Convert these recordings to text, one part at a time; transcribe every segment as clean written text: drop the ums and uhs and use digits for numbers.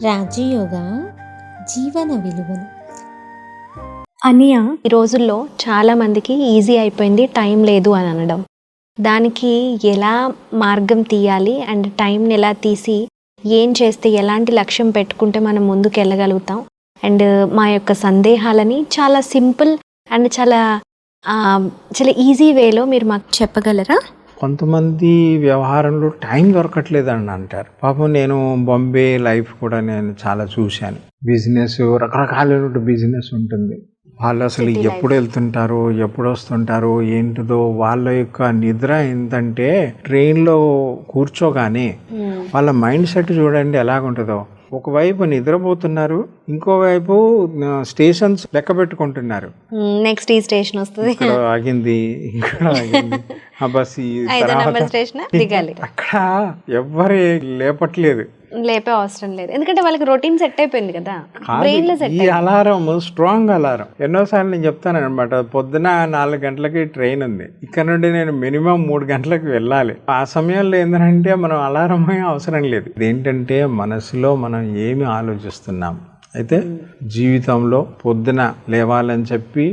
రాజయోగ జీవన విలువలు. అనియా, ఈ రోజుల్లో చాలామందికి ఈజీ అయిపోయింది, టైం లేదు అని అనడం. దానికి ఎలా మార్గం తీయాలి అండ్ టైంని ఎలా తీసి ఏం చేస్తే ఎలాంటి లక్ష్యం పెట్టుకుంటే మనం ముందుకు వెళ్ళగలుగుతాం అండ్ మా యొక్క సందేహాలని చాలా సింపుల్ అండ్ చాలా ఈజీ వేలో మీరు మాకు చెప్పగలరా? కొంతమంది వ్యవహారంలో టైం దొరకట్లేదని అంటారు. పాపం నేను బాంబే లైఫ్ కూడా నేను చాలా చూశాను. బిజినెస్ రకరకాల బిజినెస్ ఉంటుంది. వాళ్ళు అసలు ఎప్పుడు వెళ్తుంటారో ఎప్పుడు వస్తుంటారో ఏంటిదో. వాళ్ళ యొక్క నిద్ర ఏంటంటే ట్రైన్లో కూర్చోగానే వాళ్ళ మైండ్ సెట్ చూడండి ఎలాగుంటుందో. ఒకవైపు నిద్రపోతున్నారు, ఇంకోవైపు స్టేషన్స్ లెక్క పెట్టుకుంటున్నారు. నెక్స్ట్ ఈ స్టేషన్ వస్తుంది, ఇక్కడ ఆగింది, ఇక్కడ ఆగింది, ఆ బస్ దిగాలి. అక్కడ ఎవ్వరు లేపట్లేదు, లేపే అవసరం లేదు, ఎందుకంటే వాళ్ళకి రొటీన్ సెట్ అయిపోయింది కదా. బ్రెయిన్ లో సెట్. ఈ అలారం స్ట్రాంగ్ అలారం. ఎన్నోసార్లు నేను చెప్తాను అనమాట, పొద్దున 4 గంటలకి ట్రైన్ ఉంది, ఇక్కడ నుండి నేను మినిమం 3 గంటలకు వెళ్ళాలి. ఆ సమయంలో ఏంటంటే మనం అలారం అవసరం లేదు. ఇదేంటంటే మనసులో మనం ఏమి ఆలోచిస్తున్నాం. అయితే జీవితంలో పొద్దున లేవాలని చెప్పి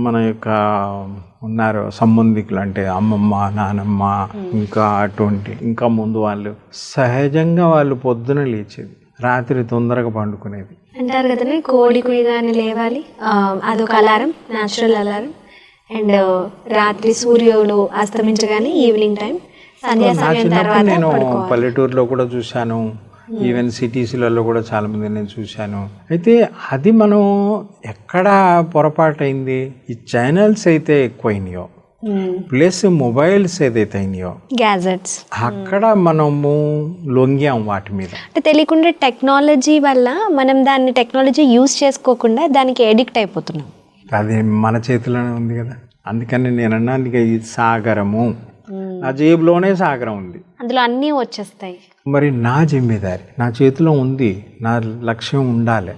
మన యొక్క ఉన్నారు సంబంధికులు, అంటే అమ్మమ్మ, నానమ్మ, ఇంకా ముందు వాళ్ళు సహజంగా వాళ్ళు పొద్దున లేచేది, రాత్రి తొందరగా పండుకునేది. అంటారు కదండి, కోడి కుయ్యగానే లేవాలి, అదొక అలారం, న్యాచురల్ అలారం. అండ్ రాత్రి సూర్యుడు అస్తమించగానే ఈవినింగ్ టైం, సంధ్యా సమయం తర్వాత నేను పల్లెటూరులో కూడా చూశాను, ఈవెన్ సిటీస్లలో కూడా చాలా మంది నేను చూశాను. అయితే అది మనం ఎక్కడ పొరపాటైంది, ఈ ఛానల్స్ అయితే ఎక్కువైనాయో ప్లస్ మొబైల్స్ ఏదైతే అయినాయో గ్యాజెట్స్, అక్కడ మనము లొంగాం వాటి మీద. అంటే తెలియకుండా టెక్నాలజీ వల్ల మనం దాన్ని టెక్నాలజీ యూజ్ చేసుకోకుండా దానికి ఎడిక్ట్ అయిపోతున్నాం. అది మన చేతిలోనే ఉంది కదా. అందుకని నేను అన్నాను, ఈ సాగరము నా జేబులోనే సాగరం ఉంది, అందులో అన్నీ వచ్చేస్తాయి. మరి నా జిమ్మేదారి నా చేతిలో ఉంది, నా లక్ష్యం ఉండాలి.